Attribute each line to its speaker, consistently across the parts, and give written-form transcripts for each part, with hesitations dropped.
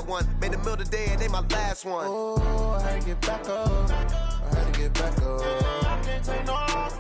Speaker 1: one. Made a meal today and they my last one.
Speaker 2: Oh, I had to get back up. I had to get back up. I can't take no off.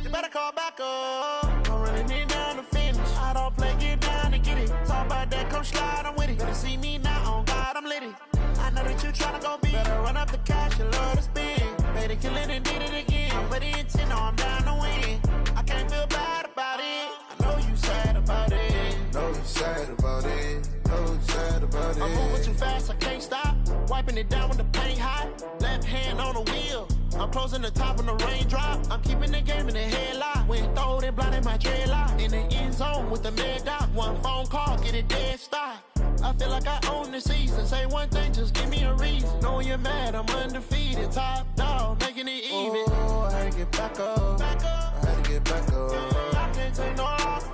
Speaker 2: You better call back up. I'm running it down to finish. I don't play, get down to get it. Talk about that, come slide, I'm with it. Better see me now, on God, I'm litty. I know that you tryna go big. Better run up the cash, you love to spend. Better kill it and did it again. I'm ready and 10, no, I'm down to win. I can't feel bad about it. I know you sad about it.
Speaker 3: Know you sad about it. Know you sad about it.
Speaker 2: I'm moving too fast, I can't stop. Wiping it down when the paint hot. Left hand on the wheel. I'm closing the top when the raindrop. I'm keeping the game in the headlock. When throwed and blinded my dreadlock. In the end zone with the mad dot. One phone call, get it dead stop. I feel like I own the season. Say one thing, just give me a reason. Knowing you're mad, I'm undefeated. Top dog, making it even.
Speaker 3: Oh, I had to get back up. I had to get back up.
Speaker 2: I can't take no off.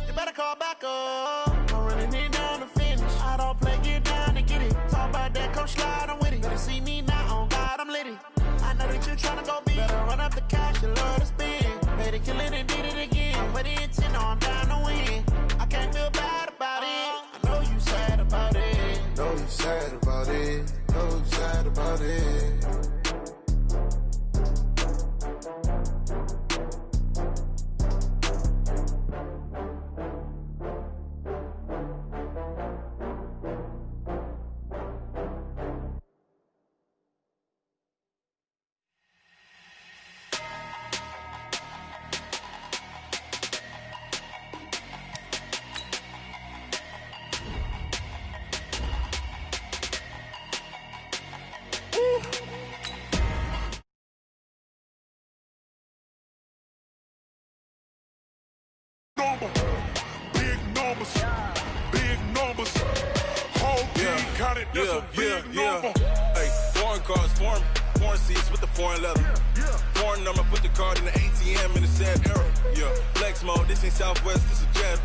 Speaker 2: You better call back up. I'm running it down to finish. I don't play, get down to get it. Talk about that, come slide, I'm with it. Better see me now, on God, I'm litty. I know that you tryna go big. Better run up the cash, you love to spend. Better kill it and did it again. I'm ready and 10, no, I'm down to win. I can't feel bad about it. I know you sad about it.
Speaker 3: Know you sad about it. Know you sad about it.
Speaker 4: Big numbers, big numbers. Whole team got it, that's a big number.
Speaker 5: Hey, foreign cars, foreign seats with the foreign leather. Foreign number, put the card in the ATM in the sad era. Yeah, flex mode, this ain't Southwest, this a jet.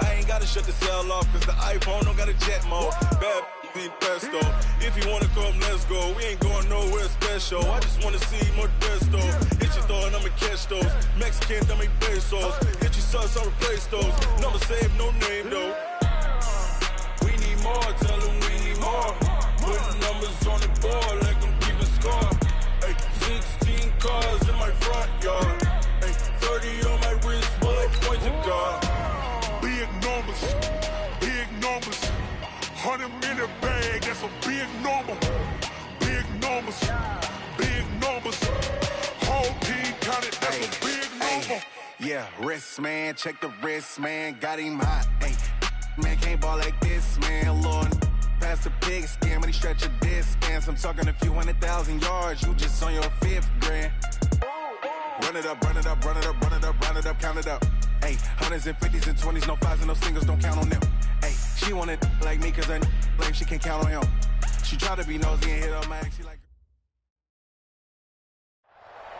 Speaker 5: I ain't gotta shut the cell off, cause the iPhone don't got a jet mode. Bad beat pesto. If you wanna come, let's go. We ain't going nowhere special. I just wanna see more desto. Hit your throw and I'ma catch those. Mexican, I make pesos. Hit your sus, I'll replace those. Number saved, no name though. We need more, tell them we need more. Putting numbers on the board, like them keep a score. Hey, 16 cars in my front yard. Hey, 30 on my wrist, bullet points of God.
Speaker 4: Big numbers, big numbers. 100 in the bag, that's a big number. Big numbers, big numbers. Whole team got it, that's a big number.
Speaker 6: Yeah, wrist man, check the wrist man, got him hot. Ay, man can't ball like this, man. Lord, past the pig skin, when he stretch a distance. I'm talking a few 100,000 yards, you just on your 5th grand. Run it up, run it up, run it up, run it up, run it up, count it up. Ay, 100s and 50s and 20s, no 5s and no singles, don't count on them. Ay, she want it like me, cause her blame, she can't count on him. She try to be nosy and hit up my ex, she like.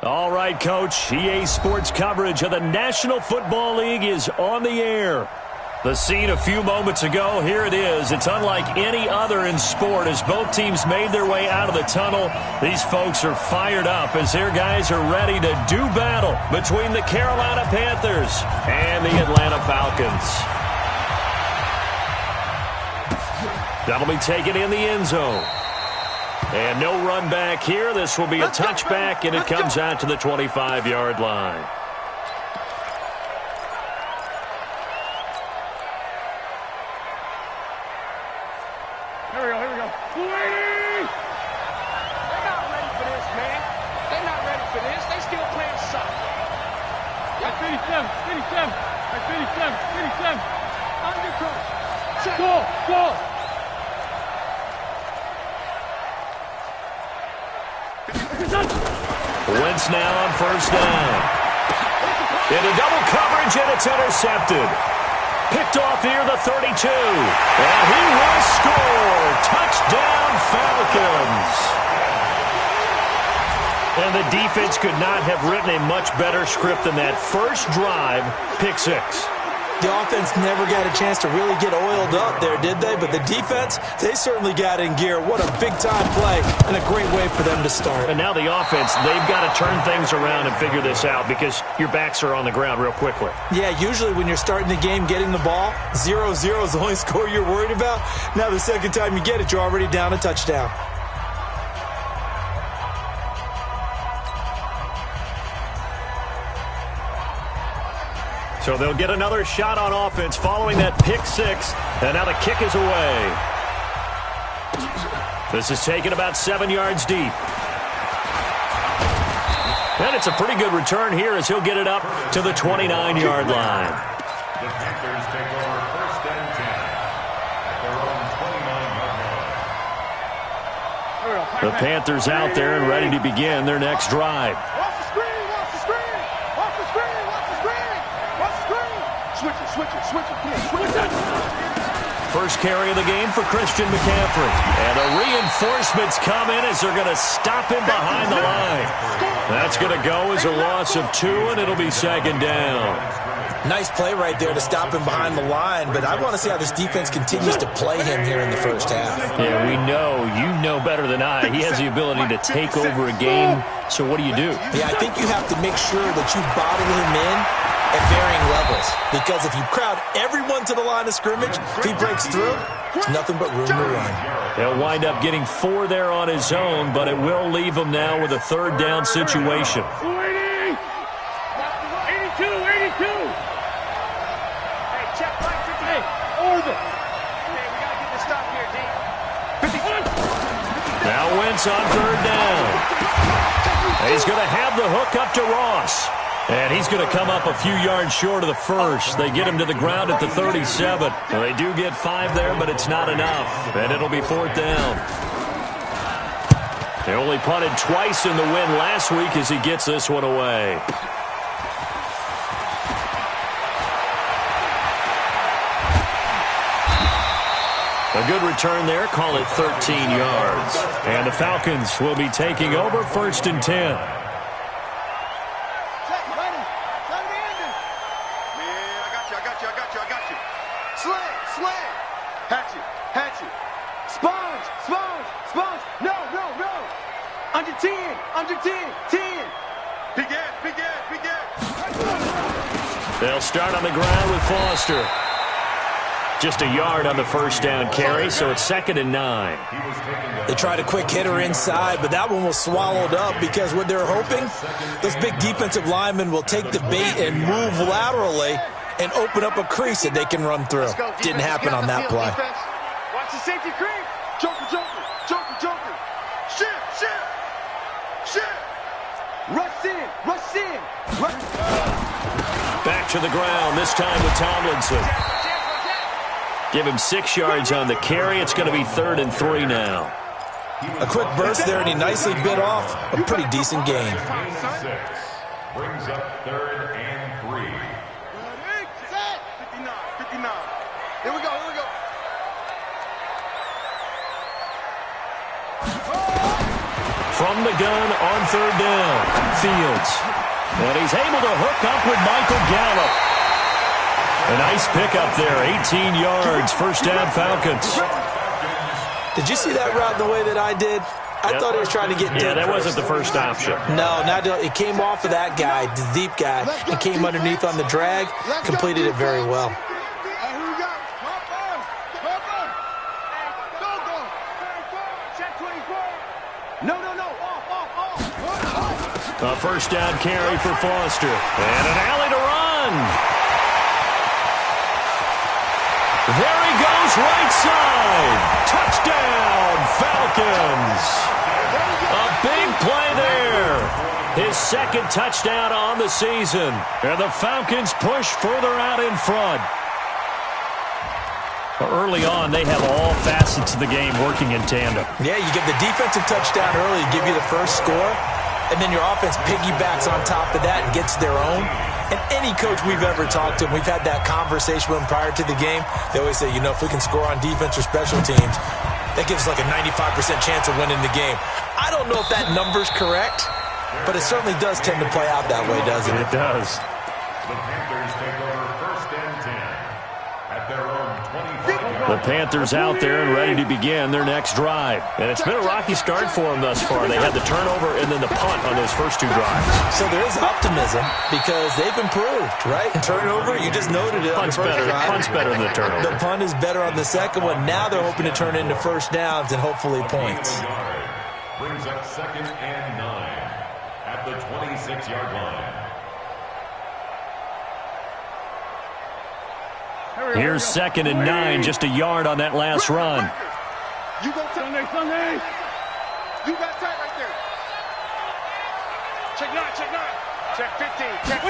Speaker 7: All right, Coach, EA Sports coverage of the National Football League is on the air. The scene a few moments ago, here it is. It's unlike any other in sport as both teams made their way out of the tunnel. These folks are fired up as their guys are ready to do battle between the Carolina Panthers and the Atlanta Falcons. That'll be taken in the end zone. And no run back here. This will be a touchback, and it comes out to the 25-yard line.
Speaker 8: Here we go. They're not ready for this, man. They're not ready for this. They still playing soccer. At 57. Undercut. Go.
Speaker 7: Wentz now on first down. Into double coverage, and it's intercepted. Picked off here, the 32. And he will score. Touchdown, Falcons. And the defense could not have written a much better script than that first drive, pick six.
Speaker 9: The offense never got a chance to really get oiled up there, did they? But the defense, they certainly got in gear. What a big-time play and a great way for them to start.
Speaker 7: And now the offense, they've got to turn things around and figure this out because your backs are on the ground real quickly.
Speaker 9: Yeah, usually when you're starting the game getting the ball, 0-0 is the only score you're worried about. Now the second time you get it, you're already down a touchdown.
Speaker 7: So they'll get another shot on offense following that pick six. And now the kick is away. This is taken about 7 yards deep. And it's a pretty good return here as he'll get it up to the 29-yard line.
Speaker 10: The Panthers take over 1st and 10 at their own 29-yard line.
Speaker 7: The Panthers out there and ready to begin their next drive.
Speaker 8: Watch the screen, watch the screen, watch the screen, watch the screen, watch the screen. Switch it, switch it, switch it, come on, switch it.
Speaker 7: First carry of the game for Christian McCaffrey. And the reinforcements come in as they're going to stop him behind the line. That's going to go as a loss of 2, and it'll be 2nd down.
Speaker 9: Nice play right there to stop him behind the line, but I want to see how this defense continues to play him here in the first half.
Speaker 7: Yeah, we know. You know better than I. He has the ability to take over a game, so what do you do?
Speaker 9: Yeah, I think you have to make sure that you bottle him in at varying levels, because if you crowd everyone to the line of scrimmage, if he breaks through, there's nothing but room to run.
Speaker 7: He'll wind up getting 4 there on his own, but it will leave him now with a 3rd down situation.
Speaker 8: 82, 82. Hey, check right 58. Over. Hey, we got to get this stop here, D. 51.
Speaker 7: Now Wentz on 3rd down. He's going to have the hook up to Ross. And he's going to come up a few yards short of the first. They get him to the ground at the 37. Well, they do get 5 there, but it's not enough. And it'll be 4th down. They only punted twice in the win last week as he gets this one away. A good return there. Call it 13 yards. And the Falcons will be taking over 1st and 10.
Speaker 8: Under 10, 10. Begin.
Speaker 7: They'll start on the ground with Foster. Just a yard on the 1st down carry, so it's 2nd and 9.
Speaker 9: They tried a quick hitter inside, but that one was swallowed up because what they're hoping, those big defensive linemen will take the bait and move laterally and open up a crease that they can run through. Didn't happen on that play.
Speaker 8: Watch the safety creep. Joker. Shit. Rush in.
Speaker 7: Back to the ground, this time with Tomlinson. Give him 6 yards on the carry. It's going to be 3rd and 3 now.
Speaker 9: A quick burst there, and he nicely bit off a pretty decent gain.
Speaker 10: Brings up 3rd and 3.
Speaker 8: 59. Here we go.
Speaker 7: From the gun on 3rd down, Fields. And he's able to hook up with Michael Gallup. A nice pickup there, 18 yards, 1st down Falcons.
Speaker 9: Did you see that route the way that I did? I thought he was trying to get deep.
Speaker 7: Yeah, that wasn't the first option.
Speaker 9: No, it came off of that guy, the deep guy, and came underneath on the drag, completed it very well.
Speaker 7: A 1st down carry for Foster. And an alley to run. There he goes, right side. Touchdown, Falcons. A big play there. His 2nd touchdown on the season. And the Falcons push further out in front. Early on, they have all facets of the game working in tandem.
Speaker 9: Yeah, you get the defensive touchdown early, give you the first score. And then your offense piggybacks on top of that and gets their own. And any coach we've ever talked to, and we've had that conversation with them prior to the game, they always say, if we can score on defense or special teams, that gives us like a 95% chance of winning the game. I don't know if that number's correct, but it certainly does tend to play out that way, doesn't it?
Speaker 7: It does.
Speaker 10: The Panthers take over 1st and 10.
Speaker 7: The Panthers out there and ready to begin their next drive. And it's been a rocky start for them thus far. They had the turnover and then the punt on those first two drives.
Speaker 9: So there is optimism because they've improved, right? Turnover, you just noted it.
Speaker 7: Punt's better than the turnover.
Speaker 9: The punt is better on the second one. Now they're hoping to turn into first downs and hopefully points.
Speaker 10: Brings up 2nd and 9 at the 26-yard line.
Speaker 7: Here's 2nd and 9, just a yard on that last run.
Speaker 8: You go Sunday. You got tight right there. Check 9, check 9. Check 15. Check.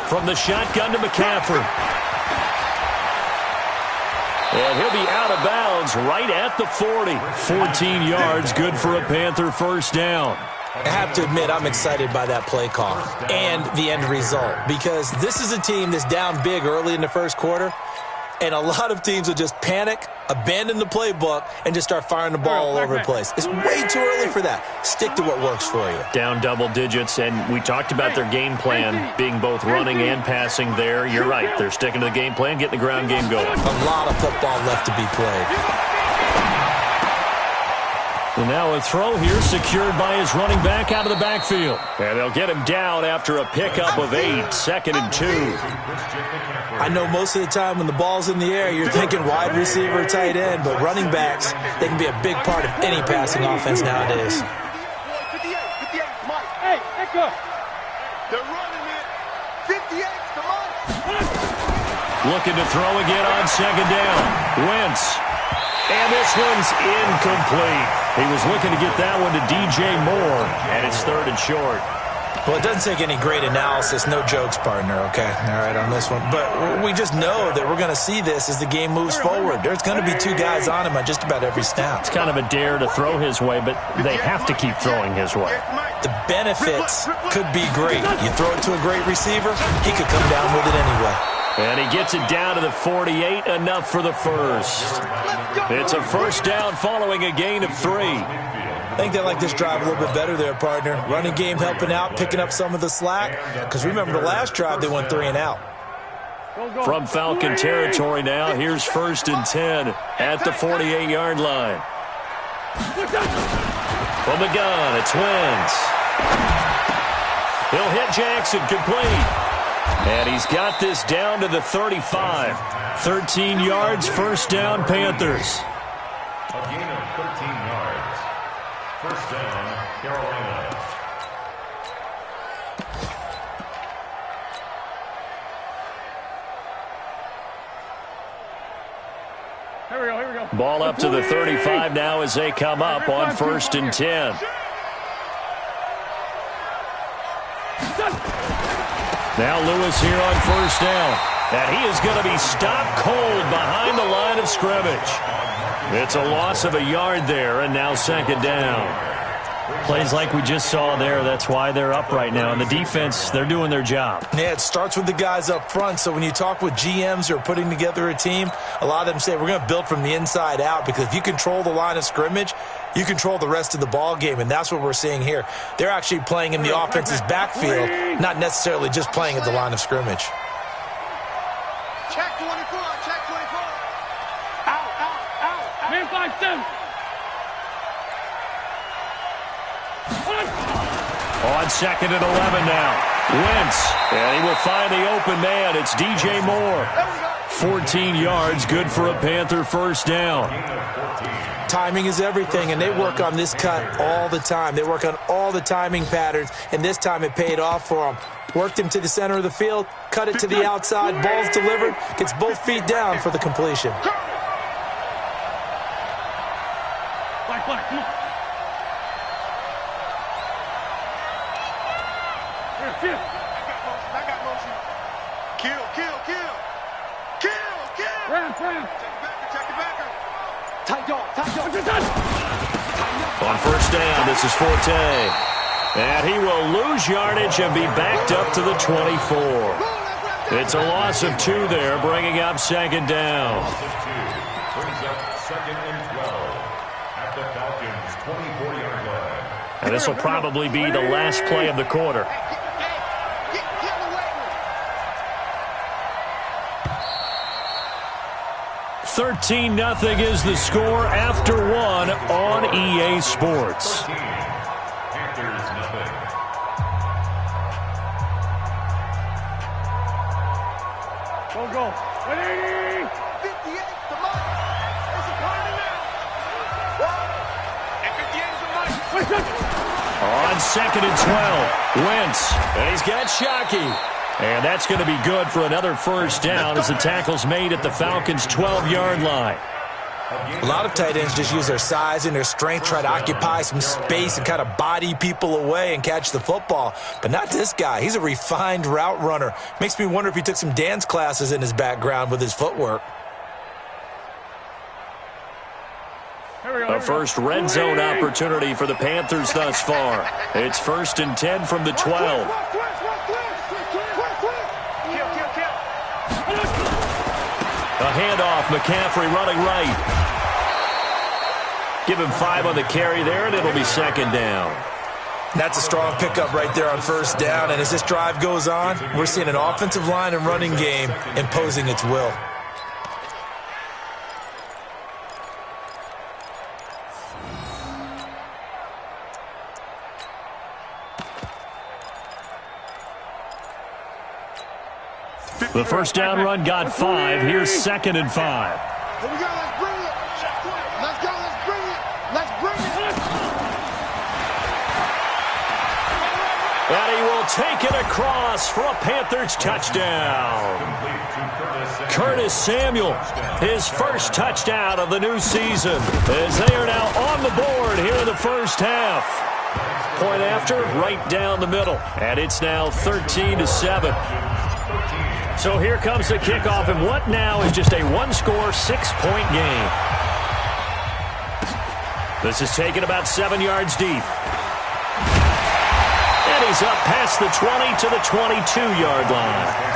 Speaker 7: From the shotgun to McCaffrey. And he'll be out of bounds right at the 40. 14 yards, good for a Panther first down.
Speaker 9: I have to admit, I'm excited by that play call and the end result because this is a team that's down big early in the first quarter, and a lot of teams will just panic, abandon the playbook, and just start firing the ball all over the place. It's way too early for that. Stick to what works for you.
Speaker 7: Down double digits, and we talked about their game plan being both running and passing there. You're right. They're sticking to the game plan, getting the ground game going.
Speaker 9: A lot of football left to be played.
Speaker 7: And now a throw here secured by his running back out of the backfield. And they'll get him down after a pickup of 8, 2nd and 2.
Speaker 9: I know most of the time when the ball's in the air, you're thinking wide receiver, tight end, but running backs, they can be a big part of any passing offense nowadays.
Speaker 8: 58, Mike. Hey, Echo. They're running it. 58, come on.
Speaker 7: Looking to throw again on 2nd down. Wentz. And this one's incomplete. He was looking to get that one to DJ Moore, and it's 3rd and short.
Speaker 9: Well, it doesn't take any great analysis. No jokes, partner, okay? All right, on this one. But we just know that we're going to see this as the game moves forward. There's going to be 2 guys on him on just about every snap.
Speaker 7: It's kind of a dare to throw his way, but they have to keep throwing his way.
Speaker 9: The benefits could be great. You throw it to a great receiver, he could come down with it anyway.
Speaker 7: And he gets it down to the 48, enough for the first. It's a first down following a gain of 3.
Speaker 9: I think they like this drive a little bit better there, partner. Running game helping out, picking up some of the slack. Because remember, the last drive, they went 3 and out.
Speaker 7: From Falcon territory now, here's 1st and 10 at the 48-yard line. From the gun, it's Wentz. He'll hit Jackson, complete. And he's got this down to the 35. 13 yards, first down, Panthers.
Speaker 10: A gain of 13 yards. First down, Carolina.
Speaker 8: Here we go.
Speaker 7: Ball up to the 35 now as they come up on 1st and 10. Now Lewis here on first down. And he is going to be stopped cold behind the line of scrimmage. It's a loss of a yard there, and now 2nd down. Plays like we just saw there. That's why they're up right now. And the defense, they're doing their job.
Speaker 9: Yeah, it starts with the guys up front. So when you talk with GMs who are putting together a team, a lot of them say we're going to build from the inside out, because if you control the line of scrimmage, you control the rest of the ball game, and that's what we're seeing here. They're actually playing in the offense's backfield, not necessarily just playing at the line of scrimmage.
Speaker 8: Check 24, check 24. Out. Man 5-7.
Speaker 7: On 2nd and 11 now. Wentz, and he will find the open man. It's DJ Moore. 14 yards, good for a Panther first down.
Speaker 9: Timing is everything, and they work on this cut all the time. They work on all the timing patterns, and this time it paid off for them. Worked him to the center of the field, cut it to the outside, ball's delivered, gets both feet down for the completion.
Speaker 8: Black, come on. I got motion. Kill. Round. Check the backer. Tight dog.
Speaker 7: On first down, this is Forte. And he will lose yardage and be backed up to the 24. It's a loss of 2 there, bringing up 2nd down.
Speaker 10: Brings up 2nd and 12 at the Falcons' 24-yard line.
Speaker 7: And this will probably be the last play of the quarter. 13-0 is the score after one on EA Sports.
Speaker 10: Panthers nothing.
Speaker 8: Go. 180.
Speaker 1: 58 to Mike. It's a party now.
Speaker 8: And 58 is a Mike.
Speaker 7: On 2nd and 12, Wentz, and he's got Shockey. And that's going to be good for another first down as the tackle's made at the Falcons' 12-yard line.
Speaker 9: A lot of tight ends just use their size and their strength, try to occupy some space and kind of body people away and catch the football. But not this guy. He's a refined route runner. Makes me wonder if he took some dance classes in his background with his footwork.
Speaker 7: A first red zone opportunity for the Panthers thus far. It's 1st and 10 from the 12. A handoff, McCaffrey running right. Give him 5 on the carry there, and it'll be 2nd down.
Speaker 9: That's a strong pickup right there on first down, and as this drive goes on, we're seeing an offensive line and running game imposing its will.
Speaker 7: The first down run got 5. Here's 2nd and 5.
Speaker 8: Here we go. Let's bring it. Let's go. Let's bring it. Let's bring it.
Speaker 7: And he will take it across for a Panthers touchdown. Curtis Samuel, his first touchdown of the new season, as they are now on the board here in the first half. Point after, right down the middle. And it's now 13-7. So here comes the kickoff, and what now is just a one-score, 6-point game. This is taken about 7 yards deep. And he's up past the 20 to the 22-yard line.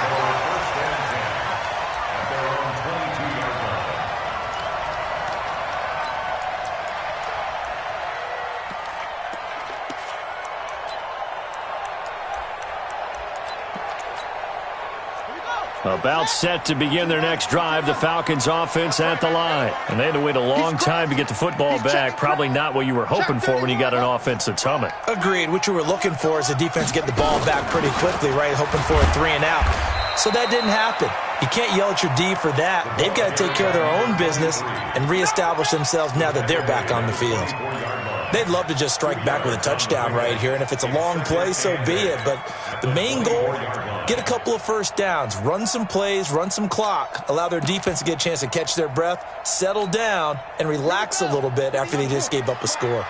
Speaker 7: About set to begin their next drive, the Falcons offense at the line. And they had to wait a long time to get the football back. Probably not what you were hoping for when you got an offense that's humming.
Speaker 9: Agreed. What you were looking for is the defense getting the ball back pretty quickly, right? Hoping for a 3-and-out. So that didn't happen. You can't yell at your D for that. They've got to take care of their own business and reestablish themselves now that they're back on the field. They'd love to just strike back with a touchdown right here, and if it's a long play, so be it. But the main goal, get a couple of first downs, run some plays, run some clock, allow their defense to get a chance to catch their breath, settle down, and relax a little bit after they just gave up a score.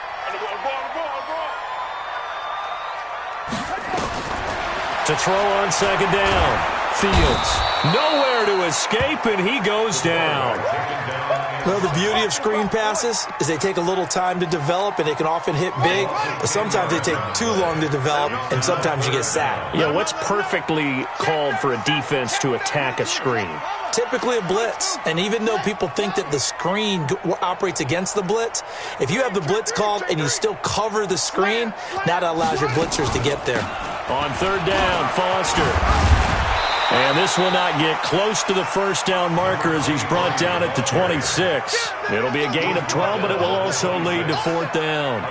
Speaker 7: To throw on 2nd down. Fields nowhere to escape, and he goes down.
Speaker 9: Well, the beauty of screen passes is they take a little time to develop, and they can often hit big, but sometimes they take too long to develop, and sometimes you get sacked.
Speaker 7: Yeah, what's perfectly called for a defense to attack a screen?
Speaker 9: Typically a blitz, and even though people think that the screen operates against the blitz, if you have the blitz called and you still cover the screen, that allows your blitzers to get there.
Speaker 7: On 3rd down, Foster. And this will not get close to the first down marker as he's brought down at the 26. It'll be a gain of 12, but it will also lead to 4th down.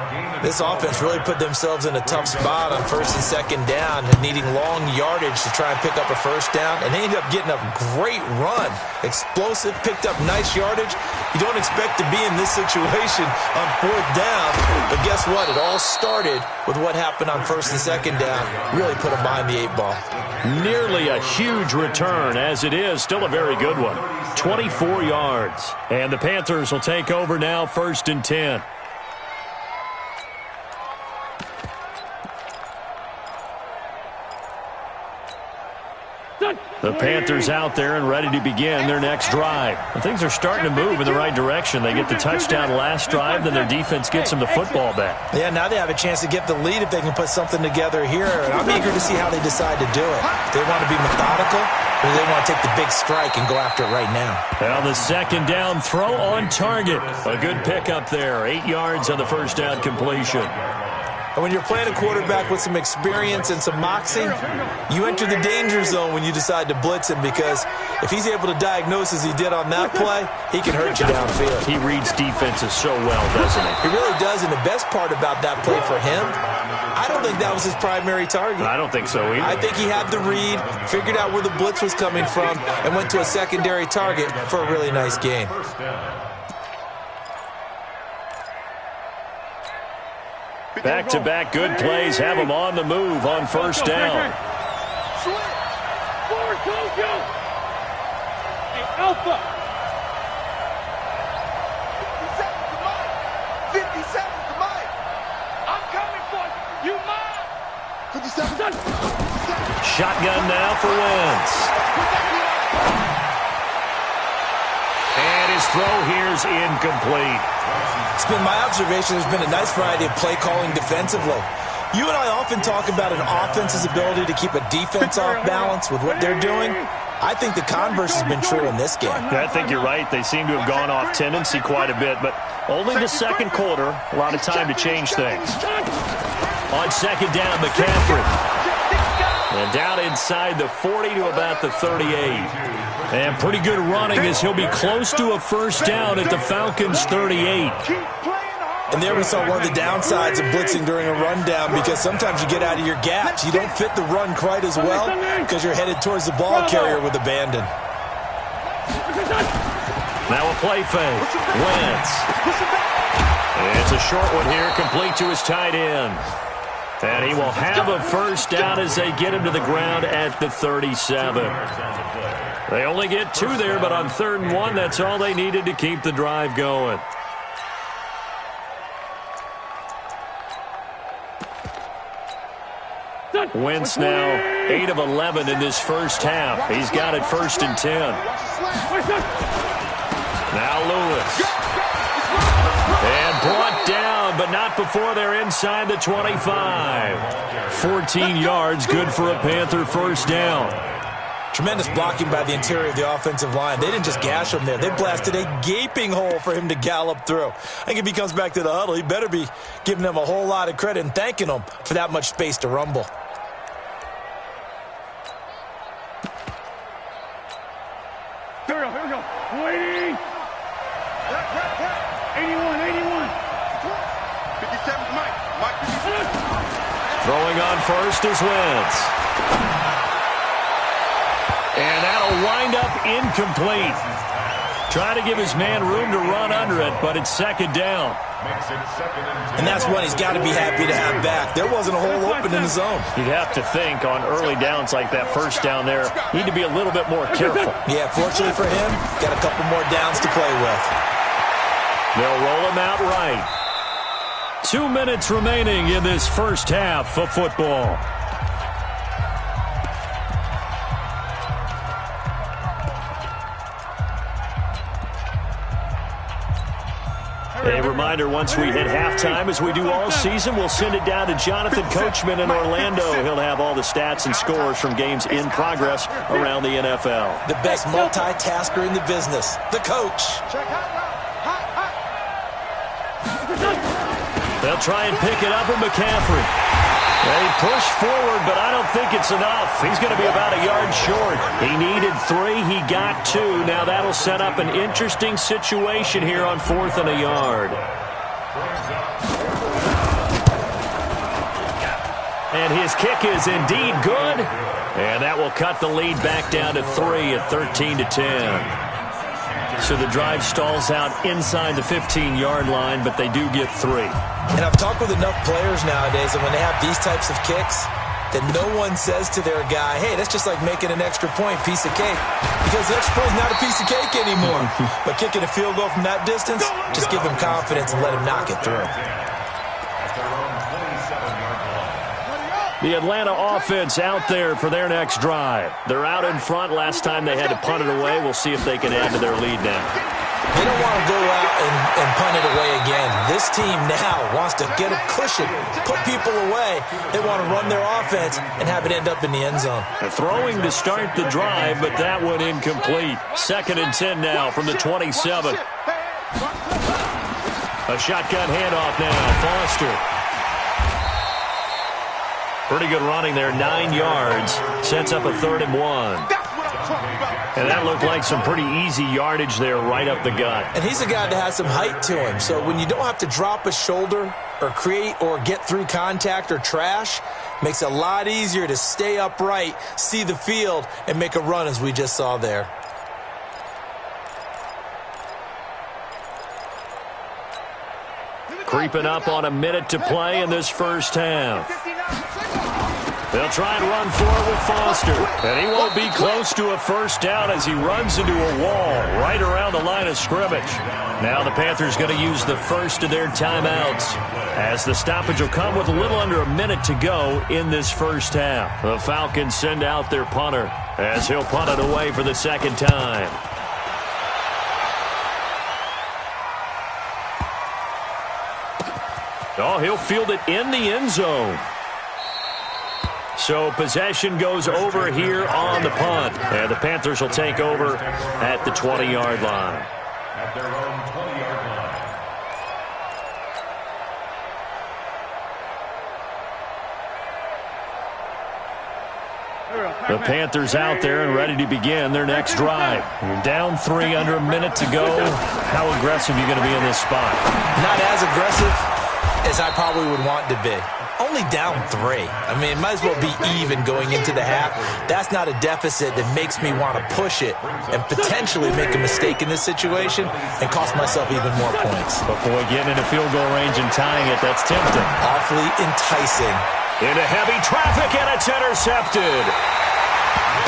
Speaker 9: This offense really put themselves in a tough spot on 1st and 2nd down and needing long yardage to try and pick up a first down, and they ended up getting a great run. Explosive, picked up nice yardage. You don't expect to be in this situation on 4th down, but guess what? It all started with what happened on 1st and 2nd down. Really put them behind the 8 ball.
Speaker 7: Nearly a huge return, as it is still a very good one. 24 yards. And the Panthers will take over now, 1st and 10. The Panthers out there and ready to begin their next drive. And things are starting to move in the right direction. They get the touchdown last drive, then their defense gets them the football back.
Speaker 9: Yeah, now they have a chance to get the lead if they can put something together here. And I'm eager to see how they decide to do it. They want to be methodical, or they want to take the big strike and go after it right now.
Speaker 7: Now the 2nd down throw on target. A good pickup there. 8 yards on the first down completion.
Speaker 9: And when you're playing a quarterback with some experience and some moxie, you enter the danger zone when you decide to blitz him, because if he's able to diagnose as he did on that play, he can hurt you downfield.
Speaker 7: He reads defenses so well, doesn't he?
Speaker 9: He really does, and the best part about that play for him, I don't think that was his primary target.
Speaker 7: I don't think so either.
Speaker 9: I think he had the read, figured out where the blitz was coming from, and went to a secondary target for a really nice gain.
Speaker 7: Back-to-back good plays have him on the move on first down.
Speaker 8: Alpha.
Speaker 1: 57 to Mike.
Speaker 8: I'm coming for you. You mine.
Speaker 1: 57.
Speaker 7: Shotgun now for Wentz. And his throw here's incomplete.
Speaker 9: It's been my observation there's been a nice variety of play calling defensively. You and I often talk about an offense's ability to keep a defense off balance with what they're doing. I think the converse has been true in this game.
Speaker 7: I think you're right. They seem to have gone off tendency quite a bit, but only the second quarter, a lot of time to change things. On second down, McCaffrey. And down inside the 40 to about the 38. And pretty good running as he'll be close to a first down at the Falcons' 38.
Speaker 9: And there we saw one of the downsides of blitzing during a rundown, because sometimes you get out of your gaps. You don't fit the run quite as well because you're headed towards the ball carrier with abandon.
Speaker 7: Now a play fake. Wentz. It's a short one here, complete to his tight end. And he will have a first down as they get him to the ground at the 37. They only get 2 there, but on 3rd and 1, that's all they needed to keep the drive going. Wentz now 8 of 11 in this first half. He's got it 1st and 10. Now Lewis. And brought down, but not before they're inside the 25. 14 yards, good for a Panther first down.
Speaker 9: Tremendous blocking by the interior of the offensive line. They didn't just gash him there. They blasted a gaping hole for him to gallop through. I think if he comes back to the huddle, he better be giving them a whole lot of credit and thanking them for that much space to rumble.
Speaker 8: Here we go. Waiting. 81.
Speaker 1: 57 to Mike.
Speaker 7: Throwing on first is Wentz. And that'll wind up incomplete. Trying to give his man room to run under it, but it's 2nd down.
Speaker 9: And that's one he's got to be happy to have back. There wasn't a hole open in the zone.
Speaker 7: You'd have to think on early downs like that first down there, need to be a little bit more careful.
Speaker 9: Yeah, fortunately for him, got a couple more downs to play with.
Speaker 7: They'll roll him out right. 2 minutes remaining in this first half of football. A reminder, once we hit halftime, as we do all season, we'll send it down to Jonathan Coachman in Orlando. He'll have all the stats and scores from games in progress around the NFL.
Speaker 9: The best multitasker in the business, the coach.
Speaker 7: They'll try and pick it up with McCaffrey. They push forward, but I don't think it's enough. He's going to be about a yard short. He needed 3. He got 2. Now that'll set up an interesting situation here on 4th and a yard. And his kick is indeed good. And that will cut the lead back down to 3 at 13 to 10. So the drive stalls out inside the 15-yard line, but they do get 3.
Speaker 9: And I've talked with enough players nowadays that when they have these types of kicks, that no one says to their guy, hey, that's just like making an extra point, piece of cake. Because the extra point is not a piece of cake anymore. But kicking a field goal from that distance, just give him confidence and let him knock it through.
Speaker 7: The Atlanta offense out there for their next drive. They're out in front. Last time they had to punt it away. We'll see if they can add to their lead now.
Speaker 9: They don't want to go out and punt it away again. This team now wants to get a cushion, put people away. They want to run their offense and have it end up in the end zone.
Speaker 7: They're throwing to start the drive, but that one incomplete. 2nd and 10 now from the 27. A shotgun handoff now. Foster. Pretty good running there, 9 yards. Sets up a 3rd and 1. And that looked like some pretty easy yardage there right up the gut.
Speaker 9: And he's a guy that has some height to him. So when you don't have to drop a shoulder or create or get through contact or trash, makes it a lot easier to stay upright, see the field, and make a run as we just saw there.
Speaker 7: Creeping up on a minute to play in this first half. They'll try and run forward with Foster. And he won't be close to a first down as he runs into a wall right around the line of scrimmage. Now the Panthers going to use the first of their timeouts, as the stoppage will come with a little under a minute to go in this first half. The Falcons send out their punter as he'll punt it away for the second time. Oh, he'll field it in the end zone. So possession goes over here on the punt. And the Panthers will take over at the 20-yard line.
Speaker 10: At their own 20-yard line.
Speaker 7: The Panthers out there and ready to begin their next drive. Down 3, under a minute to go. How aggressive are you going to be in this spot?
Speaker 9: Not as aggressive as I probably would want to be. Only down 3. I mean, it might as well be even going into the half. That's not a deficit that makes me want to push it and potentially make a mistake in this situation and cost myself even more points.
Speaker 7: Before getting into field goal range and tying it, that's tempting.
Speaker 9: Awfully enticing.
Speaker 7: Into heavy traffic, and it's intercepted.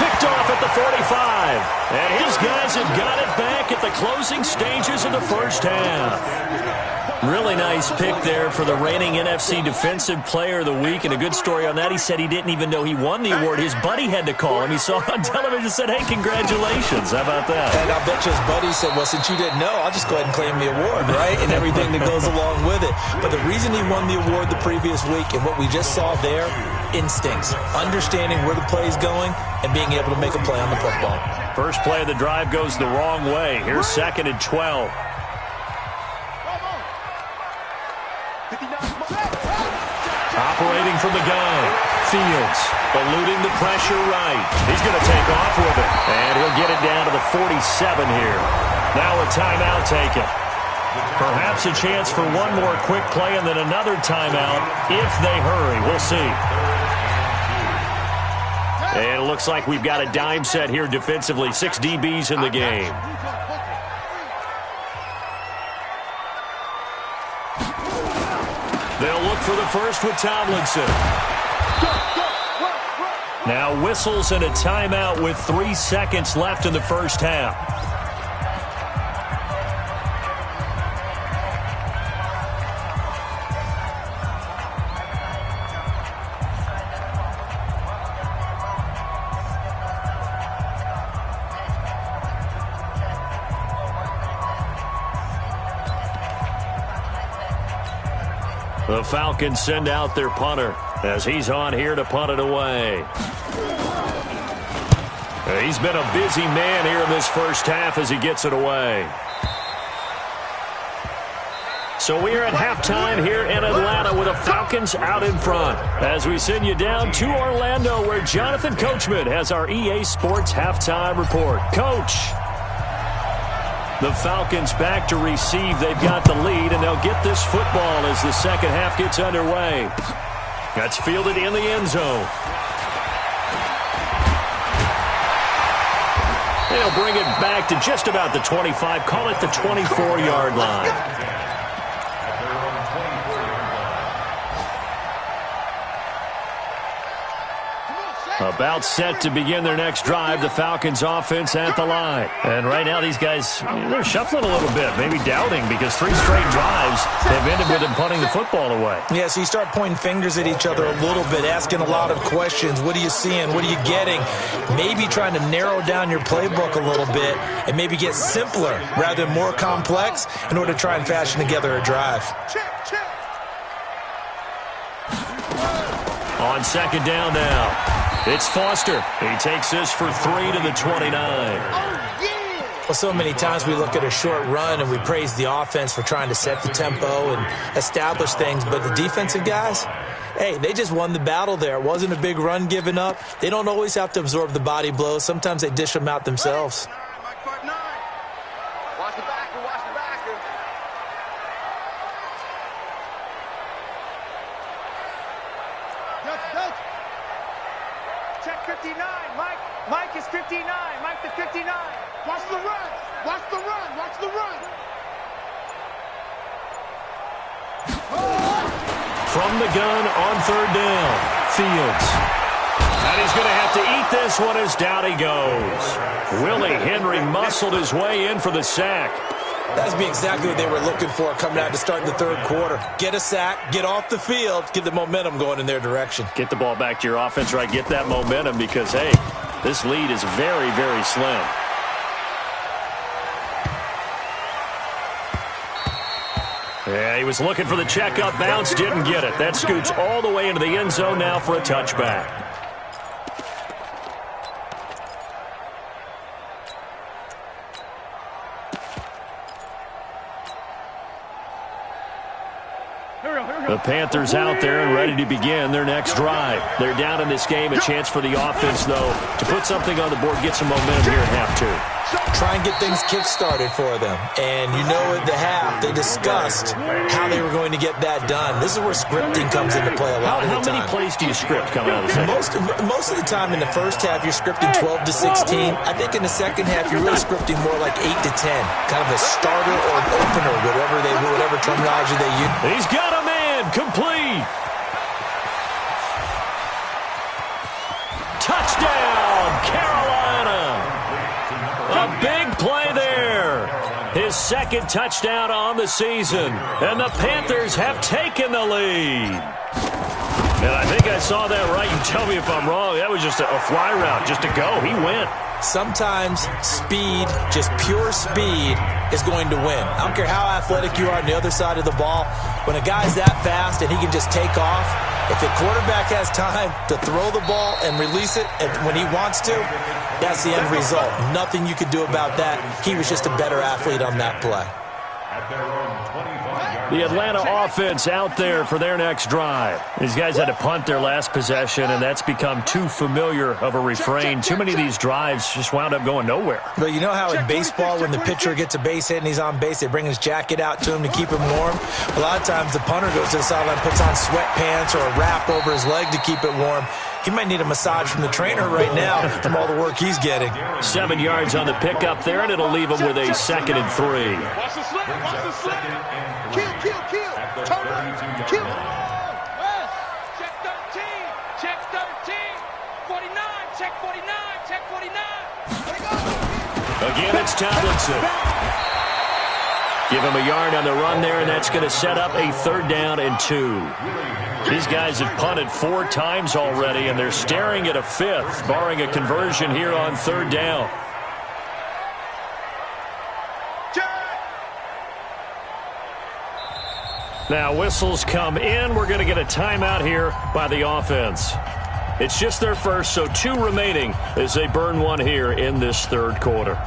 Speaker 7: Picked off at the 45. And his guys have got it back at the closing stages of the first half. Really nice pick there for the reigning NFC Defensive Player of the Week. And a good story on that, he said he didn't even know he won the award. His buddy had to call him. He saw it on television and said, hey, congratulations. How about that?
Speaker 9: And I bet you his buddy said, well, since you didn't know, I'll just go ahead and claim the award, right? And everything that goes along with it. But the reason he won the award the previous week and what we just saw there, instincts, understanding where the play is going and being able to make a play on the football.
Speaker 7: First play of the drive goes the wrong way. Here's 2nd and 12. Operating from the gun. Fields eluding the pressure right. He's going to take off with it. And he'll get it down to the 47 here. Now a timeout taken. Perhaps a chance for one more quick play and then another timeout if they hurry. We'll see. And it looks like we've got a dime set here defensively. 6 DBs in the game. They'll look for the first with Tomlinson. Now whistles and a timeout with 3 seconds left in the first half. The Falcons send out their punter as he's on here to punt it away. He's been a busy man here in this first half as he gets it away. So we are at halftime here in Atlanta with the Falcons out in front. As we send you down to Orlando where Jonathan Coachman has our EA Sports halftime report. Coach. The Falcons back to receive. They've got the lead, and they'll get this football as the second half gets underway. That's fielded in the end zone. They'll bring it back to just about the 25. Call it the 24-yard line. About set to begin their next drive, the Falcons offense at the line. And right now these guys, they're shuffling a little bit, maybe doubting because 3 straight drives have ended with them punting the football away.
Speaker 9: Yeah, so you start pointing fingers at each other a little bit, asking a lot of questions. What are you seeing? What are you getting? Maybe trying to narrow down your playbook a little bit and maybe get simpler rather than more complex in order to try and fashion together a drive.
Speaker 7: On second down now. It's Foster. He takes this for 3 to the 29.
Speaker 9: Well, so many times we look at a short run and we praise the offense for trying to set the tempo and establish things, but the defensive guys, hey, they just won the battle there. It wasn't a big run given up. They don't always have to absorb the body blows. Sometimes they dish them out themselves.
Speaker 1: Watch the backer, watch the backer.
Speaker 8: Check 59, Mike. Mike is 59. Mike to 59. Watch the run. Watch the run. Watch the run.
Speaker 7: From the gun on third down, Fields. And he's going to have to eat this one as down he goes. Willie Henry muscled his way in for the sack.
Speaker 9: That's be exactly what they were looking for coming out to start the third quarter. Get a sack, get off the field, get the momentum going in their direction.
Speaker 7: Get the ball back to your offense, right? Get that momentum because, hey, this lead is very, very slim. Yeah, he was looking for the checkup bounce, didn't get it. That scoots all the way into the end zone now for a touchback. The Panthers out there and ready to begin their next drive. They're down in this game. A chance for the offense, though, to put something on the board, get some momentum here at half two.
Speaker 9: Try and get things kick-started for them. And you know at the half, they discussed how they were going to get that done. This is where scripting comes into play a lot of the time.
Speaker 7: How many plays do you script coming out of the second?
Speaker 9: Most of the time in the first half, you're scripting 12 to 16. I think in the second half, you're really scripting more like 8 to 10. Kind of a starter or an opener, whatever terminology they use.
Speaker 7: He's got a man complete. Touchdown, Carolina. A big play there. His second touchdown on the season. And the Panthers have taken the lead. And I think I saw that right. You tell me if I'm wrong. That was just a fly route, just to go. He went.
Speaker 9: Sometimes speed, just pure speed, is going to win. I don't care how athletic you are on the other side of the ball. When a guy's that fast and he can just take off, if the quarterback has time to throw the ball and release it when he wants to, that's the end result. Nothing you could do about that. He was just a better athlete on that play.
Speaker 7: The Atlanta offense out there for their next drive. These guys had to punt their last possession, and that's become too familiar of a refrain. Too many of these drives just wound up going nowhere.
Speaker 9: But you know how in baseball, when the pitcher gets a base hit and he's on base, they bring his jacket out to him to keep him warm? A lot of times the punter goes to the sideline, puts on sweatpants or a wrap over his leg to keep it warm. He might need a massage from the trainer right now from all the work he's getting.
Speaker 7: 7 yards on the pickup there, and it'll leave him with a 2nd and 3.
Speaker 8: Watch the slip. Watch the slip. Kill. Turn up. Kill. Check 13. Check 13. 49. Check 49. Check 49.
Speaker 7: Again, it's Tomlinson. Give him a yard on the run there, and that's going to set up a 3rd down and 2. These guys have punted 4 times already, and they're staring at a 5th, barring a conversion here on 3rd down. Now whistles come in. We're going to get a timeout here by the offense. It's just their first, so 2 remaining as they burn one here in this 3rd quarter.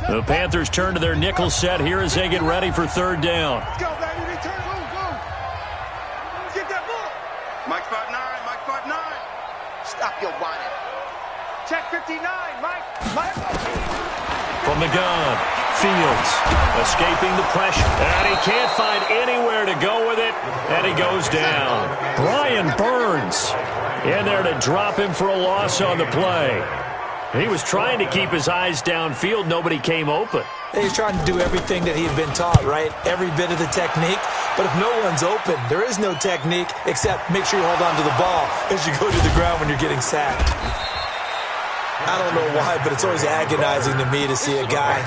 Speaker 7: The Panthers turn to their nickel set here as they get ready for 3rd down.
Speaker 8: Let's go, baby. Return. Go. Get that ball.
Speaker 1: Mike 5'9", Mike 5'9". Stop your whining.
Speaker 8: Check 59, Mike.
Speaker 7: From the gun, Fields escaping the pressure. And he can't find anywhere to go with it, and he goes down. Brian Burns in there to drop him for a loss on the play. He was trying to keep his eyes downfield. Nobody came open.
Speaker 9: He's trying to do everything that he had been taught, right? Every bit of the technique. But if no one's open, there is no technique except make sure you hold on to the ball as you go to the ground when you're getting sacked. I don't know why, but it's always agonizing to me to see a guy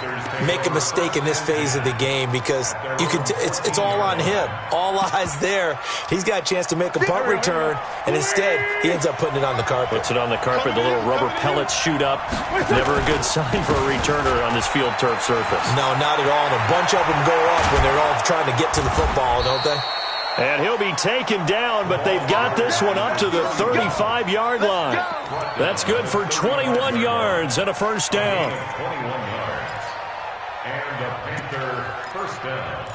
Speaker 9: make a mistake in this phase of the game because you can it's all on him. All eyes there. He's got a chance to make a punt return, and instead he ends up putting it on the carpet.
Speaker 7: Puts it on the carpet. The little rubber pellets shoot up. Never a good sign for a returner on this field turf surface.
Speaker 9: No, not at all. And a bunch of them go up when they're all trying to get to the football, don't they?
Speaker 7: And he'll be taken down, but they've got this one up to the 35-yard line. That's good for 21 yards and a first down.
Speaker 10: 21 yards. And the Panther first down.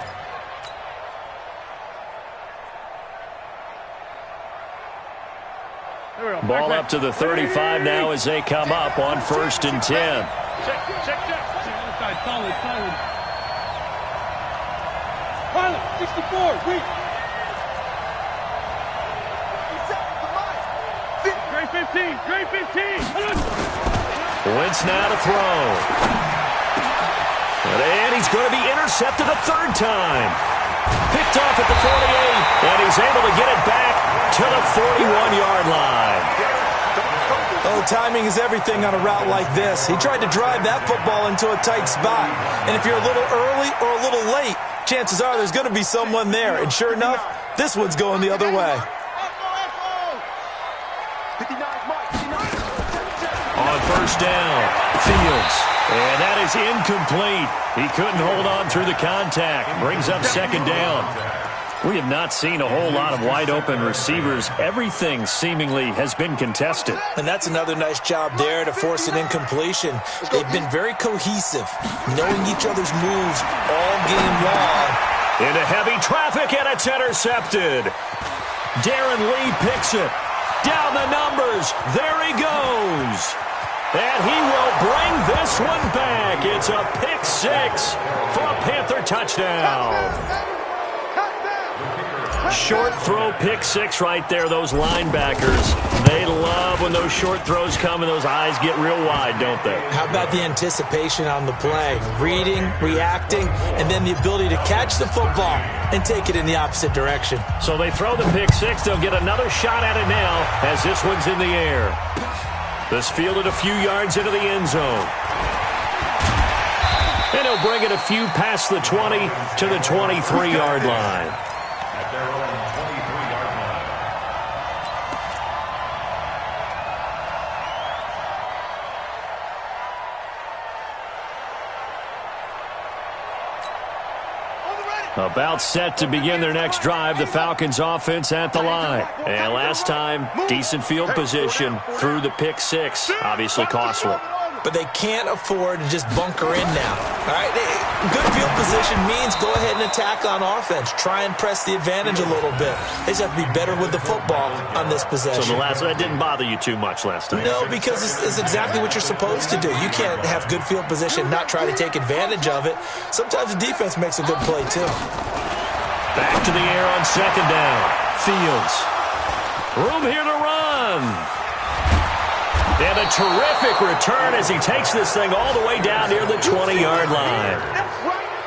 Speaker 7: Ball up to the 35 now as they come up on 1st and 10.
Speaker 8: Check. Solid. Pilot, 64, weak. Grade 15.
Speaker 7: Wentz now to throw. And he's going to be intercepted a third time. Picked off at the 48, and he's able to get it back to the 41-yard line.
Speaker 9: Oh, timing is everything on a route like this. He tried to drive that football into a tight spot. And if you're a little early or a little late, chances are there's going to be someone there. And sure enough, this one's going the other way.
Speaker 7: On first down, Fields. And that is incomplete. He couldn't hold on through the contact. Brings up second down. We have not seen a whole lot of wide-open receivers. Everything seemingly has been contested.
Speaker 9: And that's another nice job there to force an incompletion. They've been very cohesive, knowing each other's moves all game long.
Speaker 7: Into heavy traffic, and it's intercepted. Darren Lee picks it. Down the numbers. There he goes. And he will bring this one back. It's a pick six for a Panther touchdown. Short throw pick six right there. Those linebackers, they love when those short throws come and those eyes get real wide, don't they?
Speaker 9: How about the anticipation on the play? Reading, reacting, and then the ability to catch the football and take it in the opposite direction.
Speaker 7: So they throw the pick six. They'll get another shot at it now as this one's in the air. This fielded a few yards into the end zone. And he'll bring it a few past the 20 to the 23-yard line.
Speaker 10: At their own 23-yard line.
Speaker 7: About set to begin their next drive, the Falcons offense at the line. And last time, decent field position through the pick six. Obviously costly.
Speaker 9: But they can't afford to just bunker in now. All right, good field position means go ahead and attack on offense. Try and press the advantage a little bit. They just have to be better with the football on this possession.
Speaker 7: So that didn't bother you too much last time?
Speaker 9: No, because it's exactly what you're supposed to do. You can't have good field position, not try to take advantage of it. Sometimes the defense makes a good play, too.
Speaker 7: Back to the air on second down. Fields. Room here to run. And a terrific return as he takes this thing all the way down near the 20-yard line.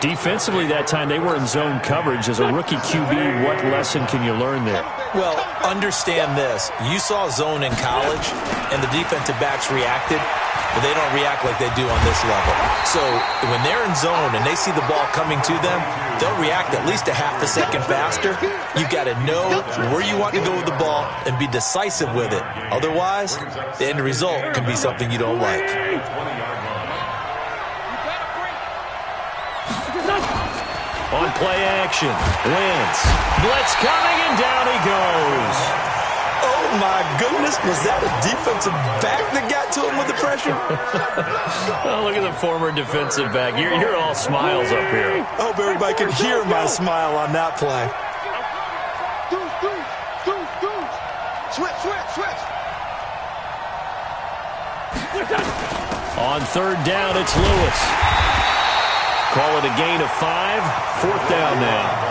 Speaker 7: Defensively that time, they were in zone coverage. As a rookie QB, what lesson can you learn there?
Speaker 9: Well, understand this. You saw zone in college, and the defensive backs reacted, but they don't react like they do on this level. So when they're in zone and they see the ball coming to them, they'll react at least a half a second faster. You've got to know where you want to go with the ball and be decisive with it. Otherwise, the end result can be something you don't like.
Speaker 7: On play action, Wentz. Blitz coming, and down he goes.
Speaker 9: Oh, my goodness. Was that a defensive back that got to him with the pressure?
Speaker 7: Oh, look at the former defensive back. You're all smiles up here.
Speaker 9: I hope everybody can hear my smile on that play.
Speaker 1: Switch.
Speaker 7: On third down, it's Lewis. Call it a gain of 5. Fourth down now.